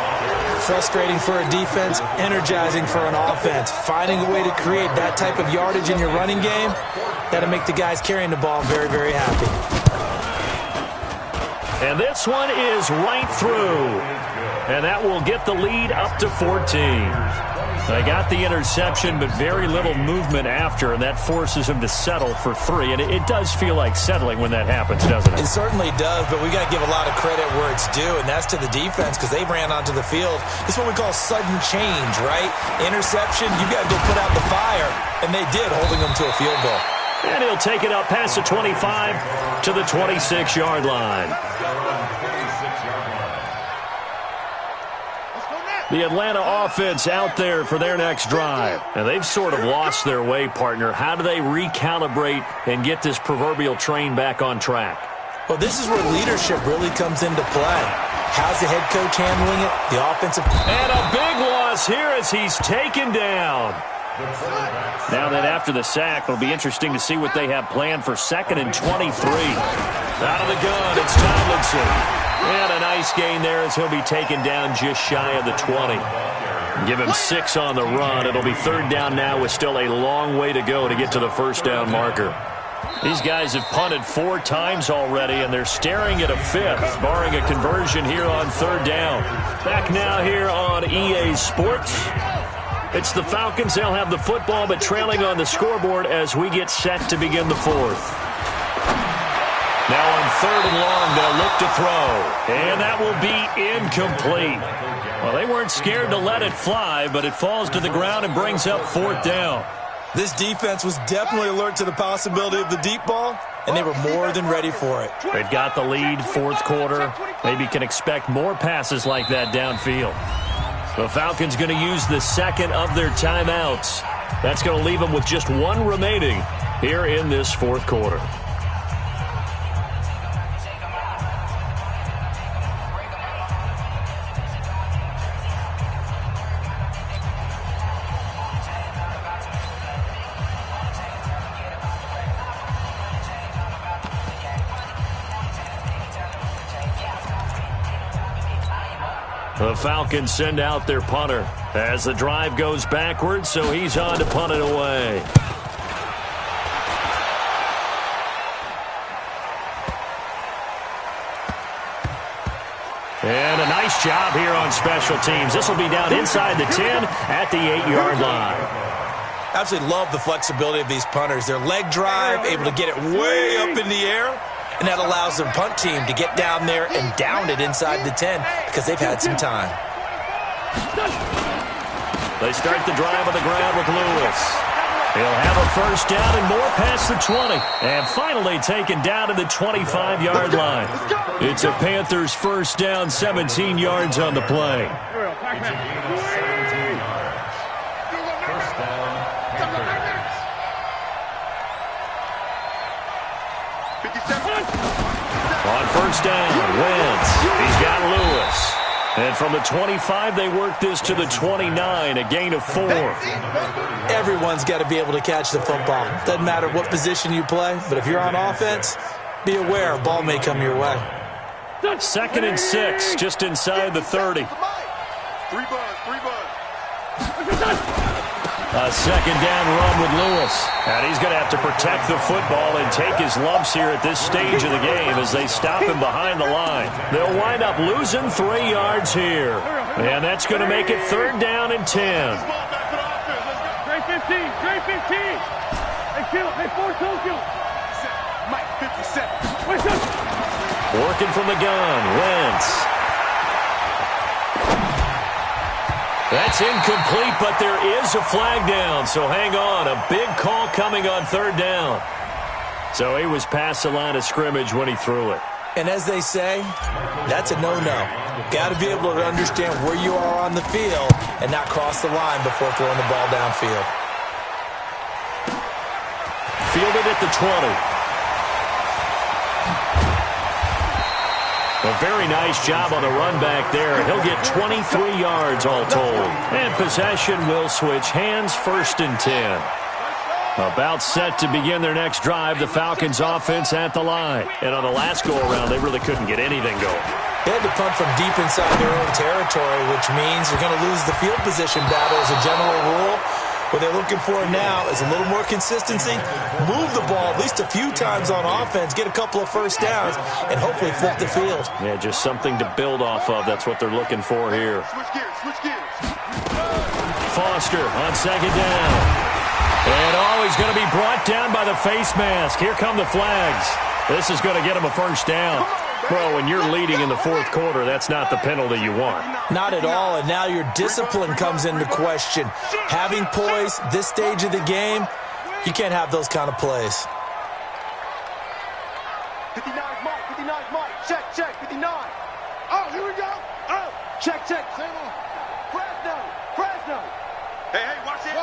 Speaker 9: Frustrating for a defense, energizing for an offense. Finding a way to create that type of yardage in your running game, that'll make the guys carrying the ball very, very happy.
Speaker 7: And this one is right through. And that will get the lead up to 14. They got the interception, but very little movement after, and that forces him to settle for 3. And it does feel like settling when that happens, doesn't it?
Speaker 9: It certainly does, but we got to give a lot of credit where it's due, and that's to the defense because they ran onto the field. This is what we call sudden change, right? Interception, you got to go put out the fire, and they did, holding them to a field goal.
Speaker 7: And he'll take it up past the 25 to the 26-yard line. The Atlanta offense out there for their next drive. And they've sort of lost their way, partner. How do they recalibrate and get this proverbial train back on track?
Speaker 9: Well, this is where leadership really comes into play. How's the head coach handling it? The offensive...
Speaker 7: And a big loss here as he's taken down. Now that after the sack, it'll be interesting to see what they have planned for 2nd and 23. Out of the gun, it's Tomlinson. And a nice gain there as he'll be taken down just shy of the 20. Give him 6 on the run. It'll be 3rd down now with still a long way to go to get to the 1st down marker. These guys have punted 4 times already, and they're staring at a 5th, barring a conversion here on 3rd down. Back now here on EA Sports. It's the Falcons. They'll have the football, but trailing on the scoreboard as we get set to begin the 4th. Now on 3rd and long, they'll look to throw. And that will be incomplete. Well, they weren't scared to let it fly, but it falls to the ground and brings up 4th down.
Speaker 9: This defense was definitely alert to the possibility of the deep ball, and they were more than ready for it.
Speaker 7: They've got the lead, 4th quarter. Maybe can expect more passes like that downfield. The Falcons going to use the 2nd of their timeouts. That's going to leave them with just 1 remaining here in this 4th quarter. The Falcons send out their punter as the drive goes backwards, so he's on to punt it away. And a nice job here on special teams. This will be down inside the 10 at the 8-yard line.
Speaker 9: Absolutely love the flexibility of these punters. Their leg drive, able to get it way up in the air, and that allows their punt team to get down there and down it inside the 10 because they've had some time.
Speaker 7: They start the drive on the ground with Lewis. He'll have a 1st down and more past the 20. And finally taken down to the 25-yard line. It's a Panthers 1st down, 17 yards on the play. On 1st down, Wentz. He's got Lewis. And from the 25, they work this to the 29, a gain of 4.
Speaker 9: Everyone's got to be able to catch the football. Doesn't matter what position you play, but if you're on offense, be aware a ball may come your way.
Speaker 7: 2nd and 6, just inside the 30.
Speaker 1: 3 buzz.
Speaker 7: A 2nd down run with Lewis. And he's going to have to protect the football and take his lumps here at this stage of the game as they stop him behind the line. They'll wind up losing 3 yards here. And that's going to make it 3rd down and 10.
Speaker 8: Trey 15. Hey, kill. Hey, 4 kill.
Speaker 1: Mike 57.
Speaker 7: Working from the gun, Wentz. That's incomplete, but there is a flag down, so hang on. A big call coming on 3rd down. So he was past the line of scrimmage when he threw it.
Speaker 9: And as they say, that's a no-no. Got to be able to understand where you are on the field and not cross the line before throwing the ball downfield.
Speaker 7: Fielded at the 20. A very nice job on the run back there. He'll get 23 yards all told. And possession will switch hands, 1st and 10. About set to begin their next drive, the Falcons offense at the line. And on the last go-around, they really couldn't get anything going.
Speaker 9: They had to punt from deep inside their own territory, which means you're going to lose the field position battle as a general rule. What they're looking for now is a little more consistency, move the ball at least a few times on offense, get a couple of 1st downs, and hopefully flip the field.
Speaker 7: Yeah, just something to build off of. That's what they're looking for here.
Speaker 1: Switch gears.
Speaker 7: Foster on second down. And he's going to be brought down by the face mask. Here come the flags. This is going to get him a first down. Bro, when you're leading in the fourth quarter, that's not the penalty you want.
Speaker 9: Not at all, and now your discipline comes into question. Having poise this stage of the game, you can't have those kind of plays.
Speaker 1: 59 Mike, 59 Mike. Check, 59. Oh, here we go. Oh, check. Fresno. Hey, watch it.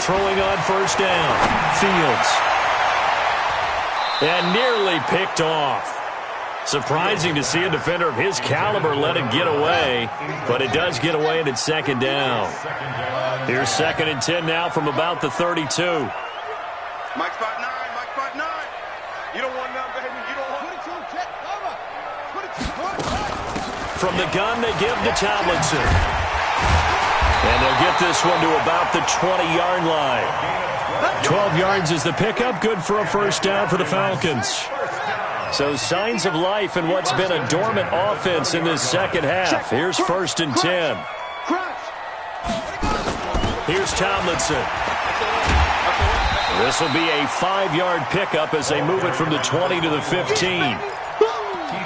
Speaker 7: Throwing on first down. Fields. And nearly picked off. Surprising to see a defender of his caliber let it get away, but it does get away and it's second down. Here's 2nd and 10 now from about the 32.
Speaker 1: Mike spot 9. You don't want none, baby. You don't want 22. Check, over. 22.
Speaker 7: From the gun, they give to Tomlinson. And they'll get this one to about the 20-yard line. 12 yards is the pickup. Good for a first down for the Falcons. So signs of life in what's been a dormant offense in this second half. Here's 1st and 10. Here's Tomlinson. This will be a 5-yard pickup as they move it from the 20 to the 15.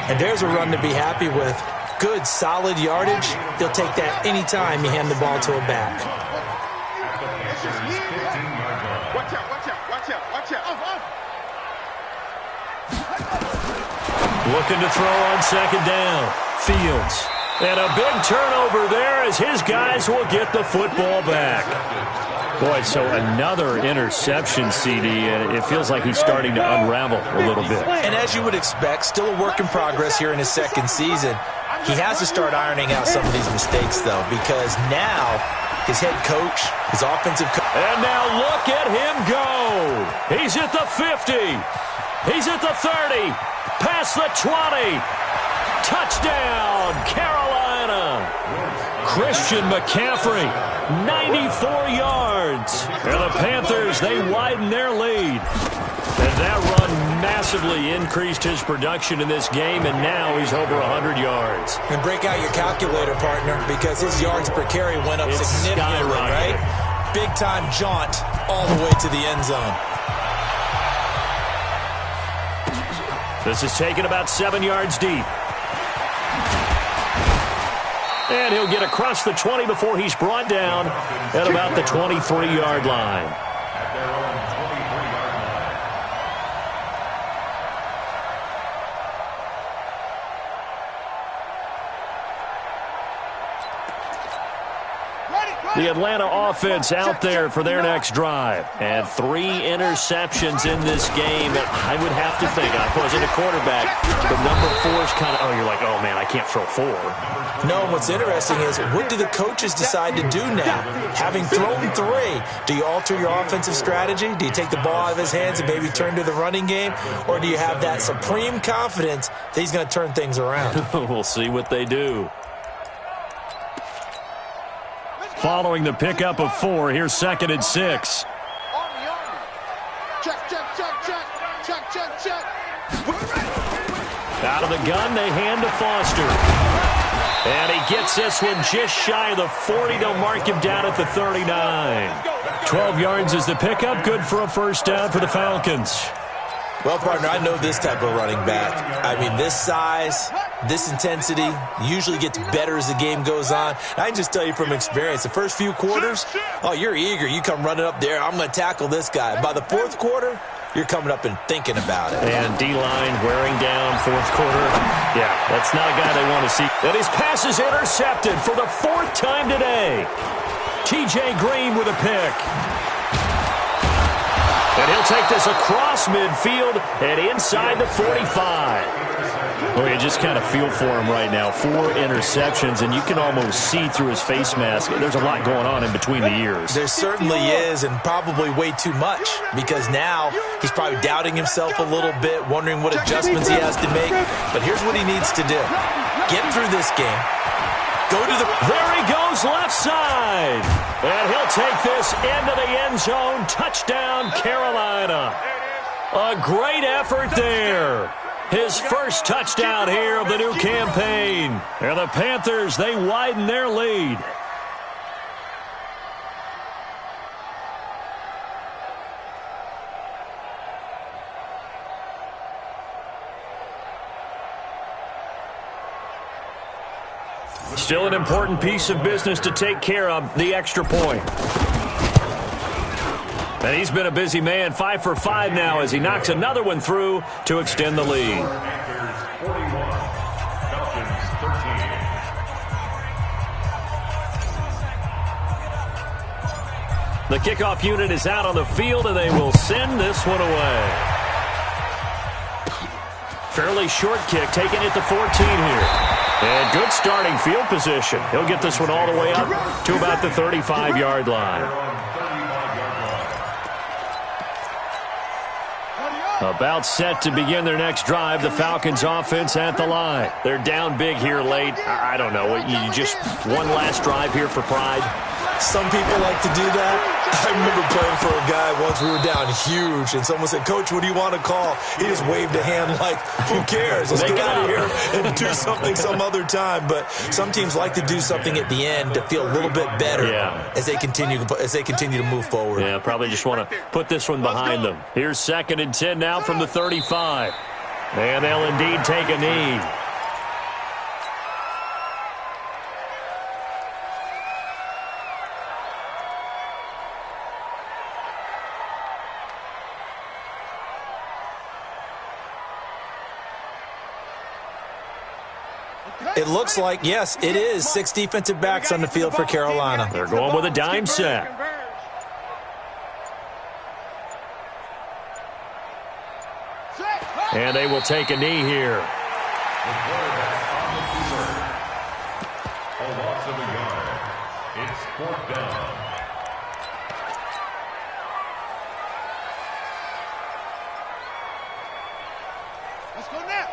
Speaker 9: And there's a run to be happy with. Good, solid yardage. He'll take that any time you hand the ball to a back.
Speaker 1: Watch out.
Speaker 7: Looking to throw on second down. Fields. And a big turnover there as his guys will get the football back. Boy, so another interception, CD, and it feels like he's starting to unravel a little bit.
Speaker 9: And as you would expect, still a work in progress here in his second season. He has to start ironing out some of these mistakes, though, because now his head coach, his offensive coach.
Speaker 7: And now look at him go. He's at the 50. He's at the 30. Past the 20. Touchdown, Carolina. Christian McCaffrey, 94 yards. And the Panthers, they widen their lead. And that run massively increased his production in this game, and now he's over 100 yards.
Speaker 9: And break out your calculator, partner, because his yards per carry went up significantly, right? Big-time jaunt all the way to the end zone.
Speaker 7: This is taken about 7 yards deep. And he'll get across the 20 before he's brought down at about the 23-yard line. The Atlanta offense out there for their next drive. And 3 interceptions in this game. And I would have to think, I wasn't a quarterback, but number 4 is kind of, you're like, oh, man, I can't throw 4.
Speaker 9: No, what's interesting is, what do the coaches decide to do now? Having thrown 3, do you alter your offensive strategy? Do you take the ball out of his hands and maybe turn to the running game? Or do you have that supreme confidence that he's going to turn things around?
Speaker 7: We'll see what they do. Following the pickup of 4, here's 2nd and 6.
Speaker 1: Check.
Speaker 7: Out of the gun, they hand to Foster. And he gets this one just shy of the 40. They'll mark him down at the 39. 12 yards is the pickup. Good for a first down for the Falcons.
Speaker 9: Well, partner, I know this type of running back. I mean, this size, this intensity usually gets better as the game goes on. I can just tell you from experience, the first few quarters, oh, you're eager. You come running up there, I'm going to tackle this guy. By the fourth quarter, you're coming up and thinking about it.
Speaker 7: And D-line wearing down fourth quarter. Yeah, that's not a guy they want to see. And his pass is intercepted for the 4th time today. T.J. Green with a pick. And he'll take this across midfield and inside the 45. Oh, you just kind of feel for him right now. 4 interceptions, and you can almost see through his face mask. There's a lot going on in between the ears.
Speaker 9: There certainly is, and probably way too much, because now he's probably doubting himself a little bit, wondering what adjustments he has to make. But here's what he needs to do. Get through this game. Go to the...
Speaker 7: There he goes, left side. And he'll take this into the end zone. Touchdown, Carolina. A great effort there. His first touchdown here of the new campaign. And the Panthers, they widen their lead. Still an important piece of business to take care of, the extra point. And he's been a busy man, 5 for 5 now as he knocks another one through to extend the lead.
Speaker 10: Panthers 41, Falcons 13.
Speaker 7: The kickoff unit is out on the field, and they will send this one away. Fairly short kick, taking it to 14 here. And good starting field position. He'll get this one all the way up to about the 35-yard line. About set to begin their next drive, the Falcons offense at the line. They're down big here late. I don't know. You just one last drive here for pride.
Speaker 9: Some people like to do that. I remember playing for a guy once. We were down huge, and someone said, "Coach, what do you want to call?" He just waved a hand like, "Who cares? Let's get out of here and do something some other time." But some teams like to do something at the end to feel a little bit better as they continue to move forward.
Speaker 7: Yeah, probably just want to put this one behind them. Here's 2nd and 10 now from the 35. And they'll indeed take a knee.
Speaker 9: It looks like, yes, it is 6 defensive backs on the field for Carolina.
Speaker 7: They're going with a dime set. And they will take a knee here.
Speaker 10: The quarterback on the field. A loss of a yard. It's 4th down.
Speaker 8: Let's go now.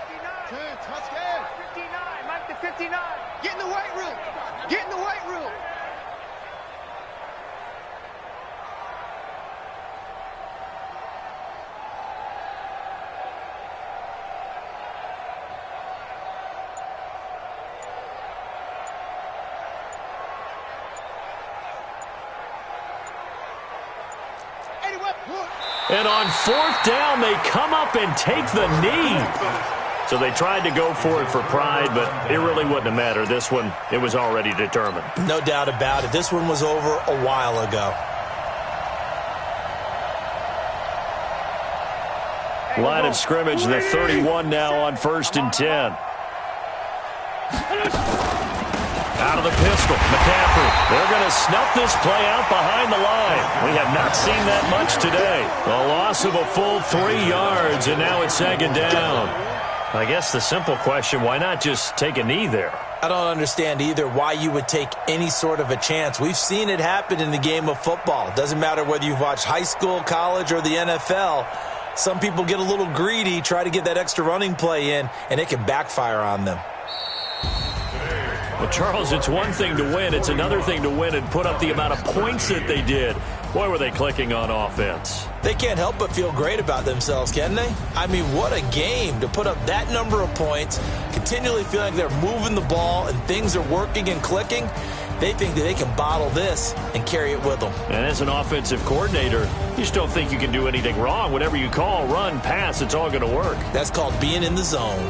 Speaker 8: 10, touchdown. 59, Mike to 59. Get in the weight room. Get in the weight room.
Speaker 7: And on 4th down, they come up and take the knee. So they tried to go for it for pride, but it really wouldn't have mattered. This one, it was already determined.
Speaker 9: No doubt about it. This one was over a while ago.
Speaker 7: Line of scrimmage, the 31 now on 1st and 10. Out of the pistol, McCaffrey. They're going to snuff this play out behind the line. We have not seen that much today. A loss of a full 3 yards, and now it's 2nd down. I guess the simple question, why not just take a knee there?
Speaker 9: I don't understand either why you would take any sort of a chance. We've seen it happen in the game of football. Doesn't matter whether you've watched high school, college, or the NFL. Some people get a little greedy, try to get that extra running play in, and it can backfire on them.
Speaker 7: Well, Charles, it's one thing to win. It's another thing to win and put up the amount of points that they did. Boy, were they clicking on offense.
Speaker 9: They can't help but feel great about themselves, can they? I mean, what a game to put up that number of points, continually feeling like they're moving the ball and things are working and clicking. They think that they can bottle this and carry it with them.
Speaker 7: And as an offensive coordinator, you just don't think you can do anything wrong. Whatever you call, run, pass, it's all going to work.
Speaker 9: That's called being in the zone.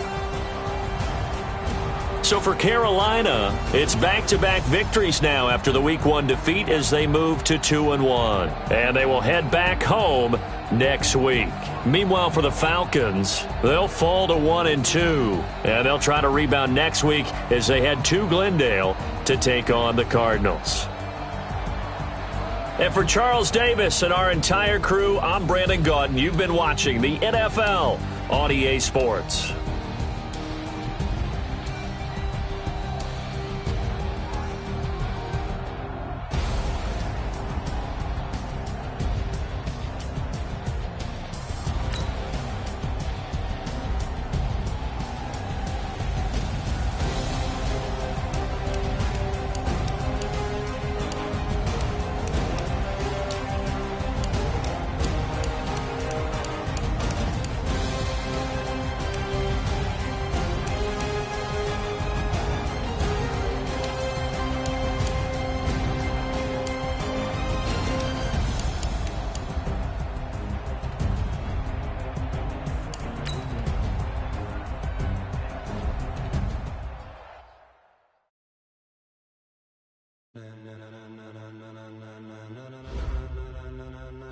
Speaker 7: So for Carolina, it's back-to-back victories now after the Week 1 defeat as they move to 2-1. And they will head back home next week. Meanwhile, for the Falcons, they'll fall to 1-2. And they'll try to rebound next week as they head to Glendale to take on the Cardinals. And for Charles Davis and our entire crew, I'm Brandon Gaudin. You've been watching the NFL on EA Sports.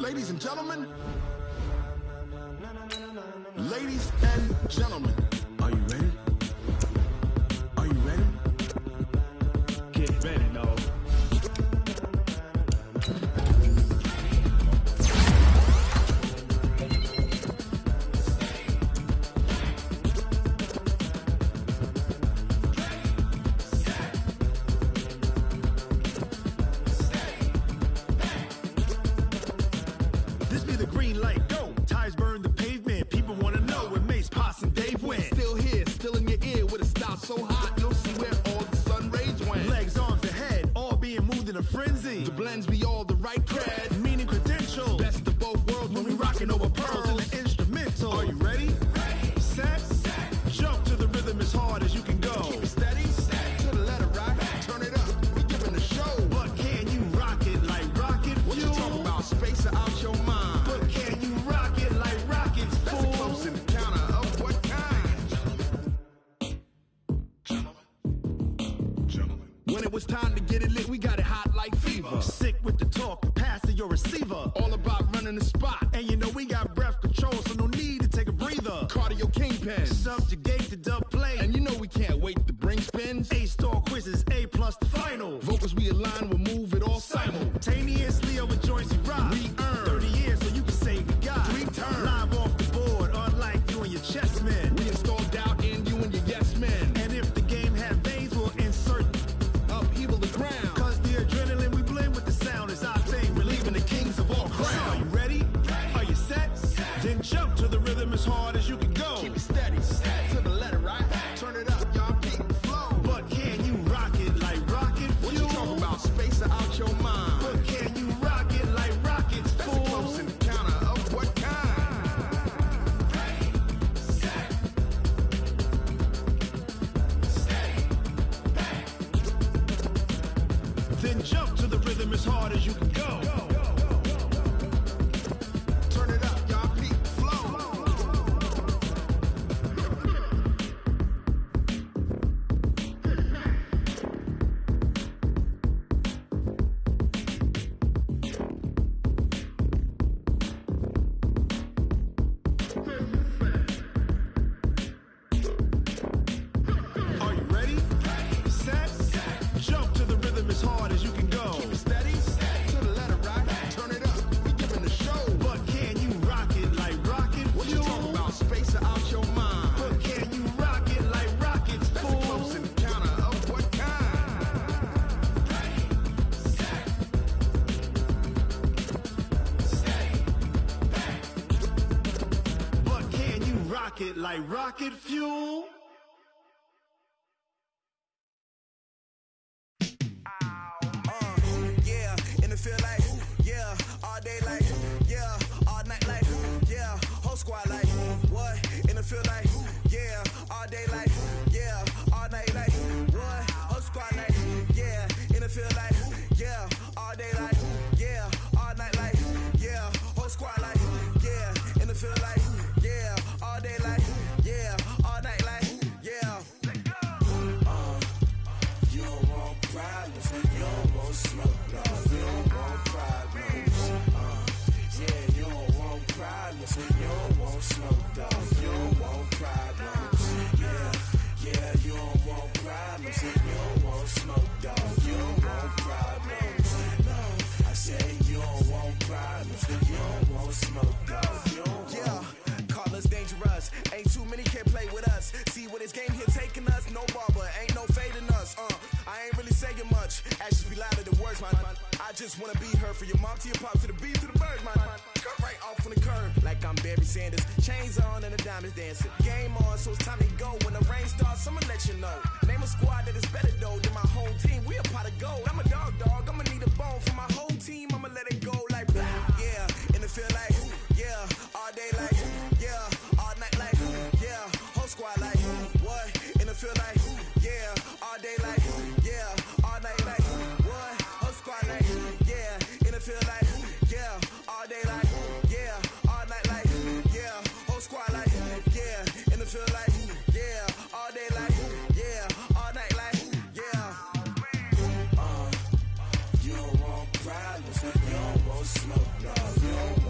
Speaker 11: Ladies and gentlemen. Ladies and gentlemen. Are you ready? Are you ready? Get ready, dog. This be the green light, go. Tires burn the pavement. People wanna know when Mace, Pops, and Dave went. Still here, still in your ear with a style so hot, you'll see where all the sun rays went. Legs, arms, the head, all being moved in a frenzy. The blends be all the right cred, meaning credentials. Best of both worlds when we rockin' over pearls in the instrumental. Are you ready? Ready. Set. Jump to the rhythm as hard as you can go. Keep it steady. To the letter right. Turn it up. We giving the show. But can you rock it like rocket fuel? What you talking about? Space out your mind. But can you rock it like rockets, fool? That's a close encounter of what kind? Gentlemen. When it was time to get it lit, we got it hot like fever. Sick with the talk, pass to your receiver. All about running the spot. And you know we got breath control, so no need to take a breather. Cardio kingpin. Subjugate the dub play. And you know we can't wait to bring spins. A-star quizzes, A+ the final. Vocals we align, we'll move it all simultaneously over joints we rock. We earn 30 years so you can say we got 3 turns. Live off the board, unlike you and your chess men. We install doubt in you and your yes men. And if the game had veins, we'll insert upheaval the ground. Cause the adrenaline we blend with the sound is our thing, relieving the kings of all crowns. Are you ready? Are you set? Then jump to the rhythm as hard as you can go. Keep it steady, to the letter right. Turn it up, y'all beat the flow. But can you rock it like rocket fuel? What you talking about? Space out your mind. But can you rock it like rockets, fool? That's a close encounter of what kind? Ready, set, steady, back. Then jump to the rhythm as hard as you can go. Turn it up, y'all beat the flow. Are you ready? Set. Jump to the rhythm as hard as you can go. Keep it steady. To the letter right. Turn it up. We giving the show. But can you rock it like rocket fuel? What you talking about? Space out your mind. But can you rock it like rockets, fool? That's a close encounter of what kind? Ready, set, steady, back. But can you rock it like rocket fuel?
Speaker 6: Yeah, and it feel like, yeah, all day like, yeah, all night like, yeah, whole squad like, what? And it feel like, yeah, all day like, yeah, all night like, what? Whole squad like, yeah, and it feel like, yeah, all day like, yeah, all night like, yeah, whole squad like, yeah, and it feel like, yeah, all day like, yeah, all night like, yeah. You don't want problems, you don't want smoke, dog. You don't want problems. Yeah, you don't want problems, you don't want smoke, dog. You don't want problems. Yeah, you don't want problems, you don't want smoke, dog. You don't want problems. No, I say you don't want problems, you don't want smoke, dog. You don't want. Call us dangerous. Ain't too many can play with us. See what this game here taking us. No barber, ain't no fading us. I ain't really saying much. Actions be louder than words, man. I just wanna be heard from your mom to your pop to the beat to the birds, man. Cut right off on the curb like I'm Barry Sanders. Chains on and the diamonds dancing. Game on, so it's time to go. When the rain starts, I'ma let you know. Name a squad that is better though than my whole team. We a pot of gold. I'm a dog. I'ma need a bone for my whole team. I'ma let it go like blah. Yeah, and it feel like, yeah, all day like, yeah, all night like, yeah, whole squad like, what? And it feel like, yeah, all day like, yeah, all night like, what? Whole squad like, yeah, and it feel like, yeah, all day like, yeah, all night like, yeah, whole squad like, yeah, and it feel like, yeah, all day like, yeah, all night like, yeah. You don't want problems, you don't want smoke, dog. You don't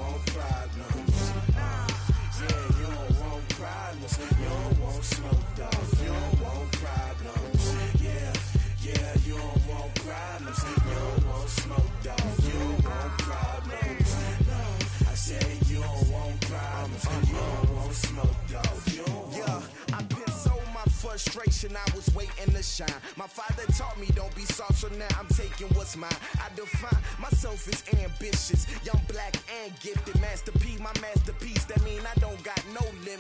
Speaker 12: frustration, I was waiting to shine. My father taught me don't be soft, so now I'm taking what's mine. I define myself as ambitious, young, black, and gifted. Master P, my masterpiece, that mean I don't got no limit.